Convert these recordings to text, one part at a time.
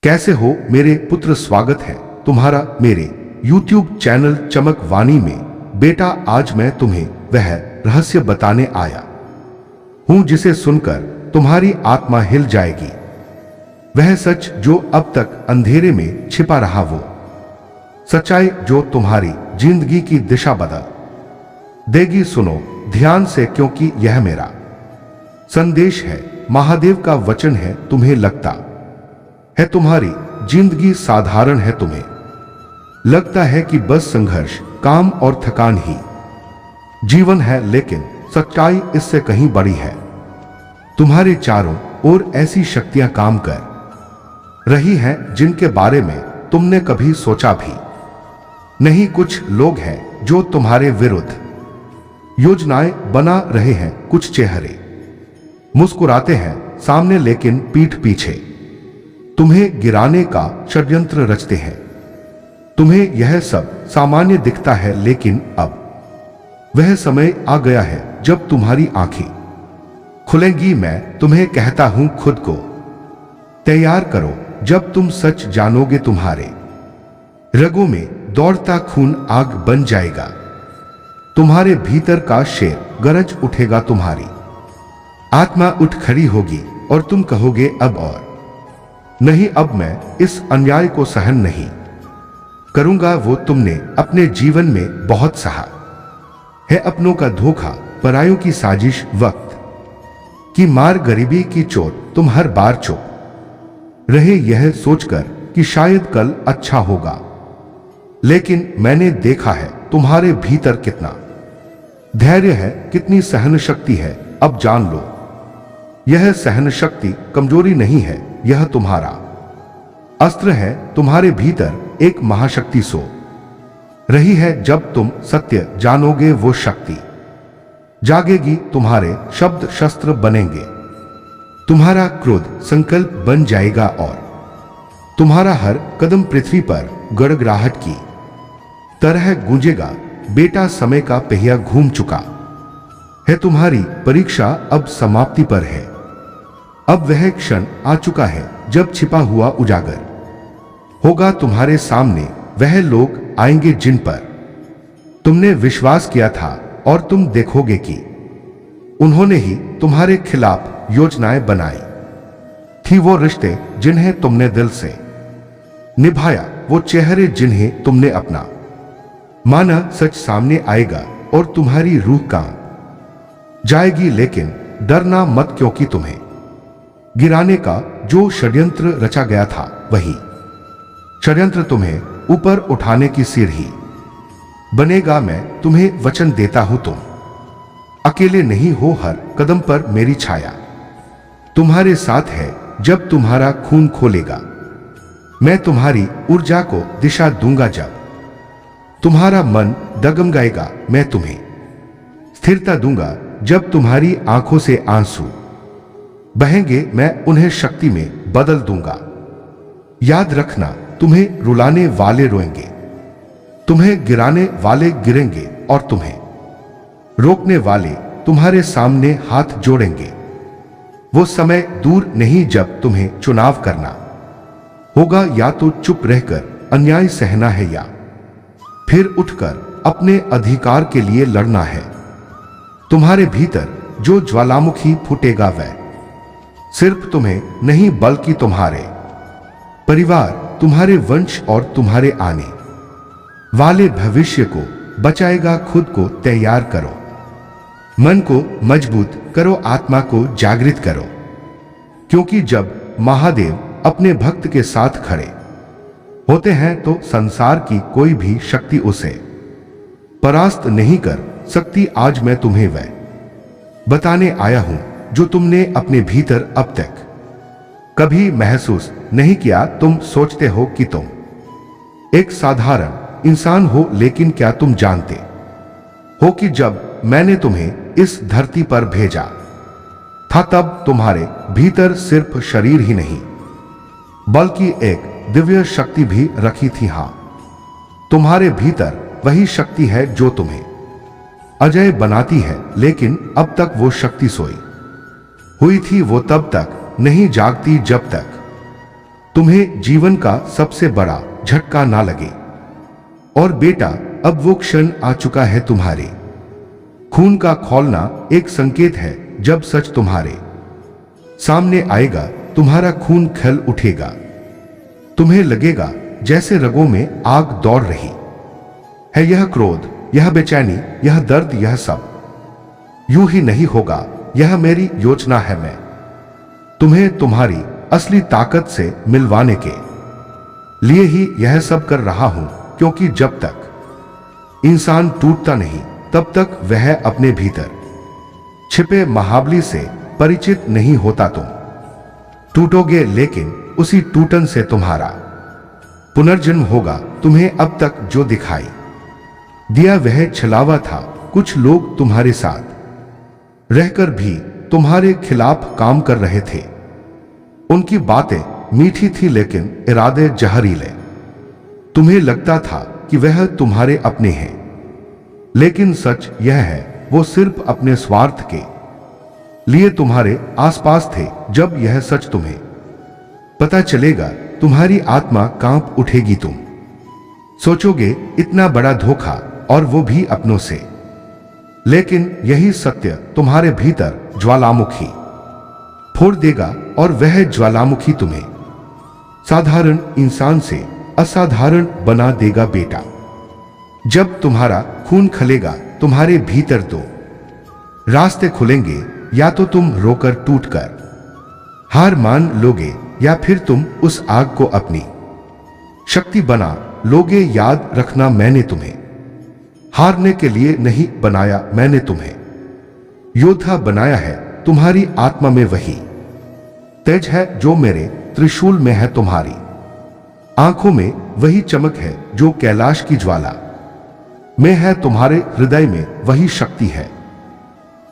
कैसे हो मेरे पुत्र, स्वागत है तुम्हारा मेरे YouTube चैनल चमक वाणी में। बेटा, आज मैं तुम्हें वह रहस्य बताने आया हूं जिसे सुनकर तुम्हारी आत्मा हिल जाएगी। वह सच जो अब तक अंधेरे में छिपा रहा, वो सच्चाई जो तुम्हारी जिंदगी की दिशा बदल देगी। सुनो ध्यान से, क्योंकि यह मेरा संदेश है, महादेव का वचन है। तुम्हें लगता है तुम्हारी जिंदगी साधारण है, तुम्हें लगता है कि बस संघर्ष, काम और थकान ही जीवन है, लेकिन सच्चाई इससे कहीं बड़ी है। तुम्हारे चारों ओर ऐसी शक्तियां काम कर रही हैं जिनके बारे में तुमने कभी सोचा भी नहीं। कुछ लोग हैं जो तुम्हारे विरुद्ध योजनाएं बना रहे हैं। कुछ चेहरे मुस्कुराते हैं सामने, लेकिन पीठ पीछे तुम्हें गिराने का षड्यंत्र रचते हैं। तुम्हें यह सब सामान्य दिखता है, लेकिन अब वह समय आ गया है जब तुम्हारी आंखें खुलेंगी। मैं तुम्हें कहता हूं, खुद को तैयार करो। जब तुम सच जानोगे, तुम्हारे रगों में दौड़ता खून आग बन जाएगा। तुम्हारे भीतर का शेर गरज उठेगा। तुम्हारी आत्मा उठ खड़ी होगी और तुम कहोगे, अब और नहीं, अब मैं इस अन्याय को सहन नहीं करूंगा। वो तुमने अपने जीवन में बहुत सहा है, अपनों का धोखा, परायों की साजिश, वक्त की मार, गरीबी की चोट। तुम हर बार चुप रहे यह सोचकर कि शायद कल अच्छा होगा, लेकिन मैंने देखा है तुम्हारे भीतर कितना धैर्य है, कितनी सहन शक्ति है। अब जान लो, यह सहन शक्ति कमजोरी नहीं है, यह तुम्हारा अस्त्र है। तुम्हारे भीतर एक महाशक्ति सो रही है। जब तुम सत्य जानोगे, वो शक्ति जागेगी। तुम्हारे शब्द शस्त्र बनेंगे, तुम्हारा क्रोध संकल्प बन जाएगा, और तुम्हारा हर कदम पृथ्वी पर गड़गड़ाहट की तरह गूंजेगा। बेटा, समय का पहिया घूम चुका है। तुम्हारी परीक्षा अब समाप्ति पर है। अब वह क्षण आ चुका है जब छिपा हुआ उजागर होगा तुम्हारे सामने। वह लोग आएंगे जिन पर तुमने विश्वास किया था, और तुम देखोगे कि उन्होंने ही तुम्हारे खिलाफ योजनाएं बनाई थी। वो रिश्ते जिन्हें तुमने दिल से निभाया, वो चेहरे जिन्हें तुमने अपना माना, सच सामने आएगा और तुम्हारी रूह कांप जाएगी। लेकिन डरना मत, क्योंकि तुम्हें गिराने का जो षड्यंत्र रचा गया था, वही षड्यंत्र तुम्हें ऊपर उठाने की सीढ़ी बनेगा। मैं तुम्हें वचन देता हूं, तुम अकेले नहीं हो। हर कदम पर मेरी छाया तुम्हारे साथ है। जब तुम्हारा खून खोलेगा, मैं तुम्हारी ऊर्जा को दिशा दूंगा। जब तुम्हारा मन डगमगाएगा, मैं तुम्हें स्थिरता दूंगा। जब तुम्हारी आंखों से आंसू बहेंगे, मैं उन्हें शक्ति में बदल दूंगा। याद रखना, तुम्हें रुलाने वाले रोएंगे, तुम्हें गिराने वाले गिरेंगे, और तुम्हें रोकने वाले तुम्हारे सामने हाथ जोड़ेंगे। वो समय दूर नहीं जब तुम्हें चुनाव करना होगा, या तो चुप रहकर अन्याय सहना है, या फिर उठकर अपने अधिकार के लिए लड़ना है। तुम्हारे भीतर जो ज्वालामुखी फूटेगा, वह सिर्फ तुम्हें नहीं, बल्कि तुम्हारे परिवार, तुम्हारे वंश और तुम्हारे आने वाले भविष्य को बचाएगा। खुद को तैयार करो, मन को मजबूत करो, आत्मा को जागृत करो, क्योंकि जब महादेव अपने भक्त के साथ खड़े होते हैं, तो संसार की कोई भी शक्ति उसे परास्त नहीं कर सकती। आज मैं तुम्हें वह बताने आया हूं जो तुमने अपने भीतर अब तक कभी महसूस नहीं किया। तुम सोचते हो कि तुम एक साधारण इंसान हो, लेकिन क्या तुम जानते हो कि जब मैंने तुम्हें इस धरती पर भेजा था, तब तुम्हारे भीतर सिर्फ शरीर ही नहीं, बल्कि एक दिव्य शक्ति भी रखी थी। हां, तुम्हारे भीतर वही शक्ति है जो तुम्हें अजय बनाती है, लेकिन अब तक वो शक्ति सोई हुई थी। वो तब तक नहीं जागती जब तक तुम्हें जीवन का सबसे बड़ा झटका ना लगे। और बेटा, अब वो क्षण आ चुका है तुम्हारे। खून का खौलना एक संकेत है। जब सच तुम्हारे सामने आएगा, तुम्हारा खून खिल उठेगा। तुम्हें लगेगा जैसे रगों में आग दौड़ रही है। यह क्रोध, यह बेचैनी, यह दर्द, यह सब यूं ही नहीं होगा। यह मेरी योजना है। मैं तुम्हें तुम्हारी असली ताकत से मिलवाने के लिए ही यह सब कर रहा हूं, क्योंकि जब तक इंसान टूटता नहीं, तब तक वह अपने भीतर छिपे महाबली से परिचित नहीं होता। तुम टूटोगे, लेकिन उसी टूटन से तुम्हारा पुनर्जन्म होगा। तुम्हें अब तक जो दिखाई दिया वह छलावा था। कुछ लोग तुम्हारे साथ रहकर भी तुम्हारे खिलाफ काम कर रहे थे। उनकी बातें मीठी थी, लेकिन इरादे जहरीले। तुम्हें लगता था कि वह तुम्हारे अपने हैं, लेकिन सच यह है वो सिर्फ अपने स्वार्थ के लिए तुम्हारे आसपास थे। जब यह सच तुम्हें पता चलेगा, तुम्हारी आत्मा कांप उठेगी। तुम सोचोगे इतना बड़ा धोखा, और वो भी अपनों से। लेकिन यही सत्य तुम्हारे भीतर ज्वालामुखी फोड़ देगा, और वह ज्वालामुखी तुम्हें साधारण इंसान से असाधारण बना देगा। बेटा, जब तुम्हारा खून खलेगा, तुम्हारे भीतर दो रास्ते खुलेंगे। या तो तुम रोकर टूटकर हार मान लोगे, या फिर तुम उस आग को अपनी शक्ति बना लोगे। याद रखना, मैंने तुम्हें हारने के लिए नहीं बनाया, मैंने तुम्हें योद्धा बनाया है। तुम्हारी आत्मा में वही तेज है जो मेरे त्रिशूल में है। तुम्हारी आंखों में वही चमक है जो कैलाश की ज्वाला में है। तुम्हारे हृदय में वही शक्ति है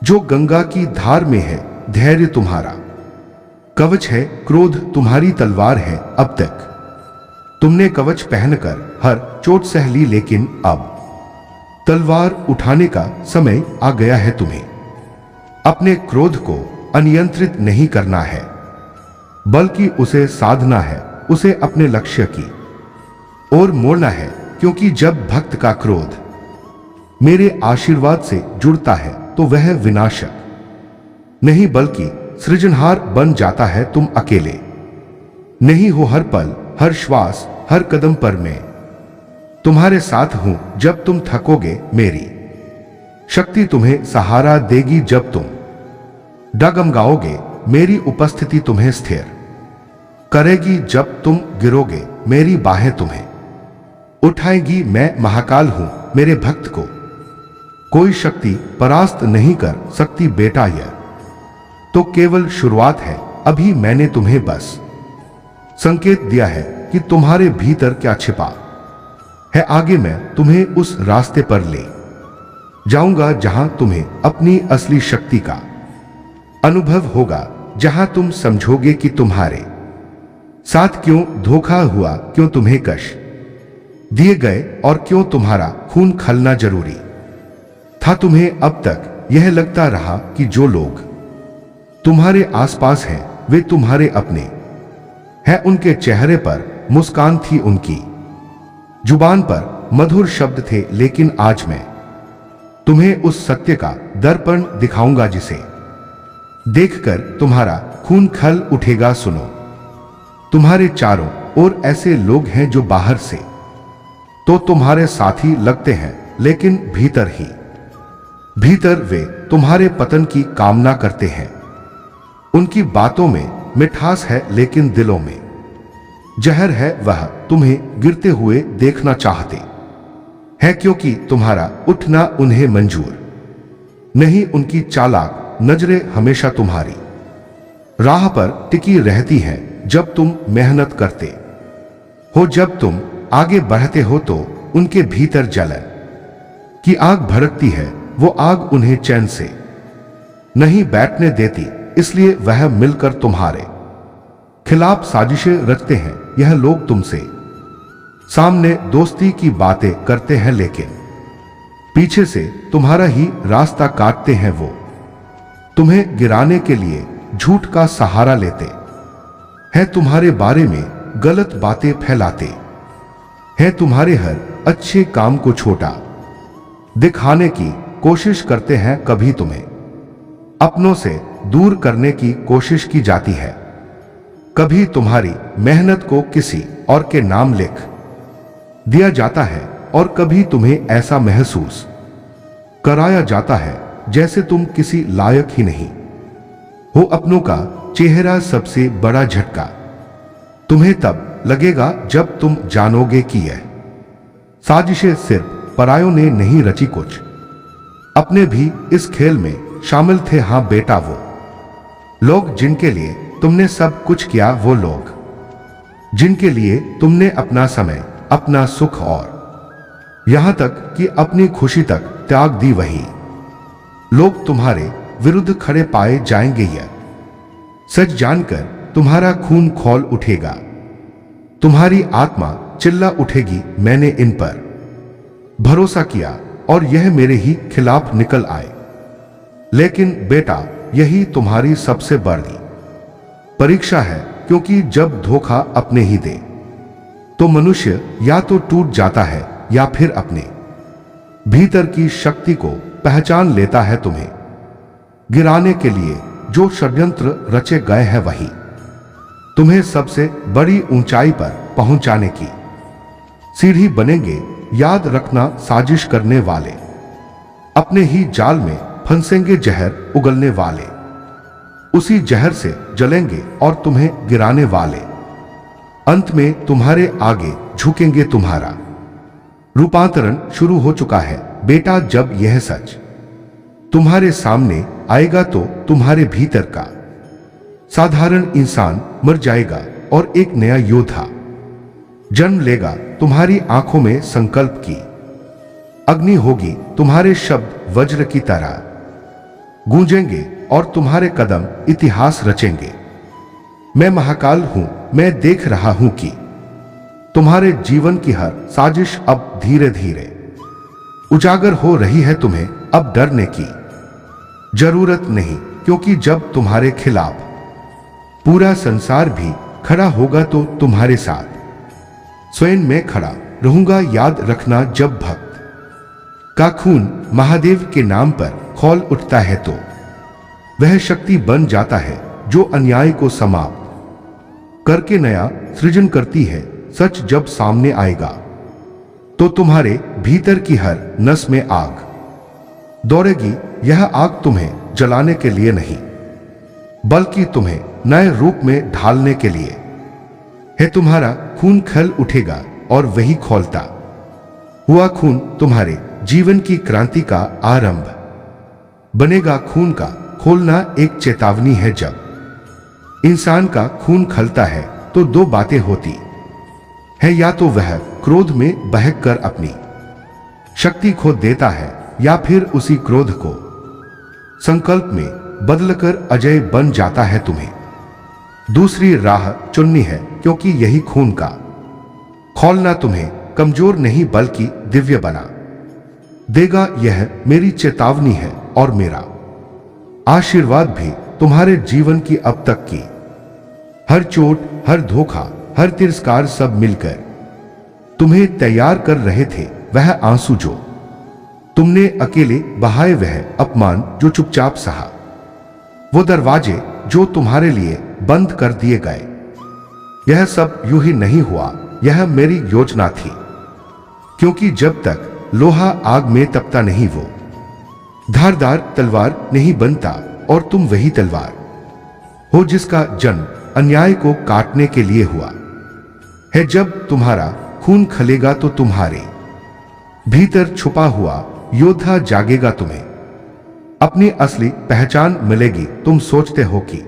जो गंगा की धार में है। धैर्य तुम्हारा कवच है, क्रोध तुम्हारी तलवार है। अब तक तुमने कवच पहनकर हर चोट सह ली, लेकिन अब तलवार उठाने का समय आ गया है। तुम्हें अपने क्रोध को अनियंत्रित नहीं करना है, बल्कि उसे साधना है। उसे अपने लक्ष्य की ओर मोड़ना है, क्योंकि जब भक्त का क्रोध मेरे आशीर्वाद से जुड़ता है, तो वह विनाशक नहीं बल्कि सृजनहार बन जाता है। तुम अकेले नहीं हो। हर पल, हर श्वास, हर कदम पर मैं तुम्हारे साथ हूं। जब तुम थकोगे, मेरी शक्ति तुम्हें सहारा देगी। जब तुम डगमगाओगे, मेरी उपस्थिति तुम्हें स्थिर करेगी। जब तुम गिरोगे, मेरी बाहें तुम्हें उठाएगी। मैं महाकाल हूं, मेरे भक्त को कोई शक्ति परास्त नहीं कर सकती। बेटा, यह तो केवल शुरुआत है। अभी मैंने तुम्हें बस संकेत दिया है कि तुम्हारे भीतर क्या छिपा है। आगे मैं तुम्हें उस रास्ते पर ले जाऊंगा जहां तुम्हें अपनी असली शक्ति का अनुभव होगा, जहां तुम समझोगे कि तुम्हारे साथ क्यों धोखा हुआ, क्यों तुम्हें कष्ट दिए गए, और क्यों तुम्हारा खून खलना जरूरी था। तुम्हें अब तक यह लगता रहा कि जो लोग तुम्हारे आसपास हैं, वे तुम्हारे अपने हैं। उनके चेहरे पर मुस्कान थी, उनकी जुबान पर मधुर शब्द थे, लेकिन आज मैं तुम्हें उस सत्य का दर्पण दिखाऊंगा जिसे देखकर तुम्हारा खून खल उठेगा। सुनो, तुम्हारे चारों ओर ऐसे लोग हैं जो बाहर से तो तुम्हारे साथी लगते हैं, लेकिन भीतर वे तुम्हारे पतन की कामना करते हैं। उनकी बातों में मिठास है, लेकिन दिलों में जहर है। वह तुम्हें गिरते हुए देखना चाहते हैं, क्योंकि तुम्हारा उठना उन्हें मंजूर नहीं। उनकी चालाक नजरें हमेशा तुम्हारी राह पर टिकी रहती हैं। जब तुम मेहनत करते हो, जब तुम आगे बढ़ते हो, तो उनके भीतर जलन की आग भड़कती है। वो आग उन्हें चैन से नहीं बैठने देती, इसलिए वह मिलकर तुम्हारे खिलाफ साजिशें रचते हैं। यह लोग तुमसे सामने दोस्ती की बातें करते हैं, लेकिन पीछे से तुम्हारा ही रास्ता काटते हैं। वो तुम्हें गिराने के लिए झूठ का सहारा लेते हैं, तुम्हारे बारे में गलत बातें फैलाते हैं, तुम्हारे हर अच्छे काम को छोटा दिखाने की कोशिश करते हैं। कभी तुम्हें अपनों से दूर करने की कोशिश की जाती है, कभी तुम्हारी मेहनत को किसी और के नाम लिख दिया जाता है, और कभी तुम्हें ऐसा महसूस कराया जाता है जैसे तुम किसी लायक ही नहीं हो। अपनों का चेहरा सबसे बड़ा झटका तुम्हें तब लगेगा जब तुम जानोगे कि यह साजिशें सिर्फ परायों ने नहीं रची, कुछ अपने भी इस खेल में शामिल थे। हां बेटा, वो लोग जिनके लिए तुमने सब कुछ किया, वो लोग जिनके लिए तुमने अपना समय, अपना सुख और यहां तक कि अपनी खुशी तक त्याग दी, वही लोग तुम्हारे विरुद्ध खड़े पाए जाएंगे। यह सच जानकर तुम्हारा खून खौल उठेगा, तुम्हारी आत्मा चिल्ला उठेगी, मैंने इन पर भरोसा किया और यह मेरे ही खिलाफ निकल आए। लेकिन बेटा, यही तुम्हारी सबसे बड़ी परीक्षा है, क्योंकि जब धोखा अपने ही दे तो मनुष्य या तो टूट जाता है या फिर अपने भीतर की शक्ति को पहचान लेता है। तुम्हें गिराने के लिए जो षड्यंत्र रचे गए हैं, वही तुम्हें सबसे बड़ी ऊंचाई पर पहुंचाने की सीढ़ी बनेंगे। याद रखना, साजिश करने वाले अपने ही जाल में फंसेंगे, जहर उगलने वाले उसी जहर से जलेंगे, और तुम्हें गिराने वाले अंत में तुम्हारे आगे झुकेंगे। तुम्हारा रूपांतरण शुरू हो चुका है बेटा। जब यह सच तुम्हारे सामने आएगा तो तुम्हारे भीतर का साधारण इंसान मर जाएगा और एक नया योद्धा जन्म लेगा। तुम्हारी आंखों में संकल्प की अग्नि होगी, तुम्हारे शब्द वज्र की तरह गूंजेंगे और तुम्हारे कदम इतिहास रचेंगे। मैं महाकाल हूं, मैं देख रहा हूं कि तुम्हारे जीवन की हर साजिश अब धीरे धीरे उजागर हो रही है। तुम्हें अब डरने की जरूरत नहीं, क्योंकि जब तुम्हारे खिलाफ पूरा संसार भी खड़ा होगा तो तुम्हारे साथ स्वयं मैं खड़ा रहूंगा। याद रखना, जब भक्त का खून महादेव के नाम पर खौल उठता है तो वह शक्ति बन जाता है जो अन्याय को समाप्त करके नया सृजन करती है। सच जब सामने आएगा तो तुम्हारे भीतर की हर नस में आग दौड़ेगी। यह आग तुम्हें जलाने के लिए नहीं, बल्कि तुम्हें नए रूप में ढालने के लिए है। तुम्हारा खून खल उठेगा और वही खौलता हुआ खून तुम्हारे जीवन की क्रांति का आरंभ बनेगा। खून का खोलना एक चेतावनी है। जब इंसान का खून खलता है तो दो बातें होती है, या तो वह क्रोध में बहकर अपनी शक्ति खो देता है, या फिर उसी क्रोध को संकल्प में बदलकर अजय बन जाता है। तुम्हें दूसरी राह चुननी है, क्योंकि यही खून का खौलना तुम्हें कमजोर नहीं बल्कि दिव्य बना देगा। यह मेरी चेतावनी है और मेरा आशीर्वाद भी तुम्हारे जीवन की अब तक की हर चोट, हर धोखा, हर तिरस्कार सब मिलकर तुम्हें तैयार कर रहे थे। वह आंसू जो तुमने अकेले बहाए, वह अपमान जो चुपचाप सहा, वो दरवाजे जो तुम्हारे लिए बंद कर दिए गए, यह सब यूं ही नहीं हुआ, यह मेरी योजना थी। क्योंकि जब तक लोहा आग में तपता नहीं, वो धारदार तलवार नहीं बनता, और तुम वही तलवार हो जिसका जन्म अन्याय को काटने के लिए हुआ है। जब तुम्हारा खून खलेगा तो तुम्हारे भीतर छुपा हुआ योद्धा जागेगा। तुम्हें अपनी असली पहचान मिलेगी। तुम सोचते हो कि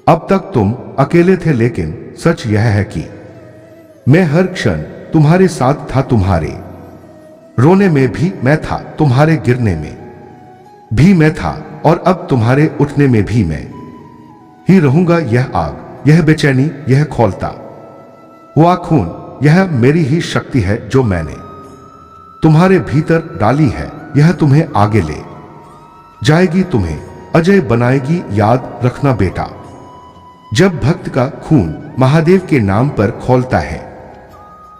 अब तक तुम अकेले थे, लेकिन सच यह है कि मैं हर क्षण तुम्हारे साथ था। तुम्हारे रोने में भी मैं था, तुम्हारे गिरने में भी मैं था, और अब तुम्हारे उठने में भी मैं ही रहूंगा। यह आग, यह बेचैनी, यह खौलता हुआ खून, यह मेरी ही शक्ति है जो मैंने तुम्हारे भीतर डाली है। यह तुम्हें आगे ले जाएगी, तुम्हें अजय बनाएगी। याद रखना बेटा, जब भक्त का खून महादेव के नाम पर खौलता है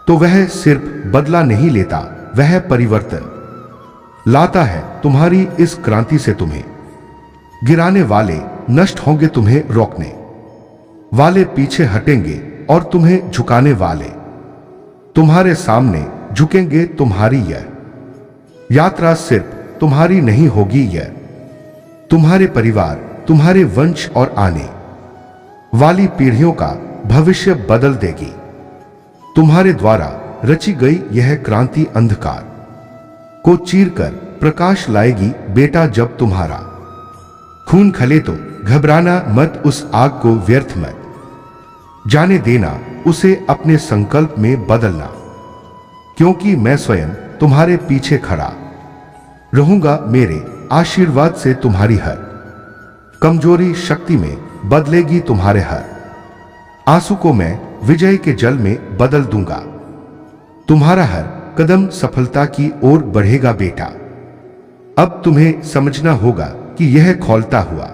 तो वह सिर्फ बदला नहीं लेता, वह परिवर्तन लाता है। तुम्हारी इस क्रांति से तुम्हें गिराने वाले नष्ट होंगे, तुम्हें रोकने वाले पीछे हटेंगे और तुम्हें झुकाने वाले तुम्हारे सामने झुकेंगे। तुम्हारी यह यात्रा सिर्फ तुम्हारी नहीं होगी, यह तुम्हारे परिवार, तुम्हारे वंश और आने वाली पीढ़ियों का भविष्य बदल देगी। तुम्हारे द्वारा रची गई यह क्रांति अंधकार को चीरकर प्रकाश लाएगी। बेटा, जब तुम्हारा खून खले तो घबराना मत, उस आग को व्यर्थ मत जाने देना, उसे अपने संकल्प में बदलना, क्योंकि मैं स्वयं तुम्हारे पीछे खड़ा रहूंगा। मेरे आशीर्वाद से तुम्हारी हर कमजोरी शक्ति में बदलेगी, तुम्हारे हर आंसू को मैं विजय के जल में बदल दूंगा। तुम्हारा हर कदम सफलता की ओर बढ़ेगा। बेटा, अब तुम्हें समझना होगा कि यह खौलता हुआ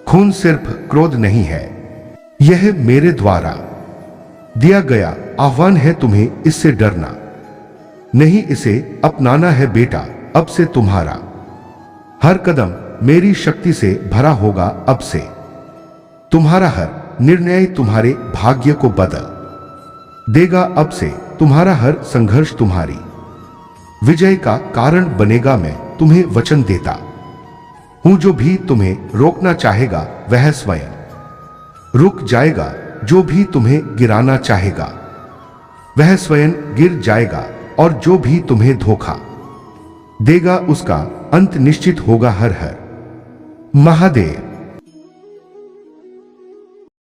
खून सिर्फ क्रोध नहीं है, यह मेरे द्वारा दिया गया आह्वान है। तुम्हें इससे डरना नहीं, इसे अपनाना है। बेटा, अब से तुम्हारा हर कदम मेरी शक्ति से भरा होगा। अब से तुम्हारा हर निर्णय तुम्हारे भाग्य को बदल देगा। अब से तुम्हारा हर संघर्ष तुम्हारी विजय का कारण बनेगा। मैं तुम्हें वचन देता हूं, जो भी तुम्हें रोकना चाहेगा वह स्वयं रुक जाएगा। जो भी तुम्हें गिराना चाहेगा वह स्वयं गिर जाएगा, और जो भी तुम्हें धोखा देगा उसका अंत निश्चित होगा। हर हर महादेव।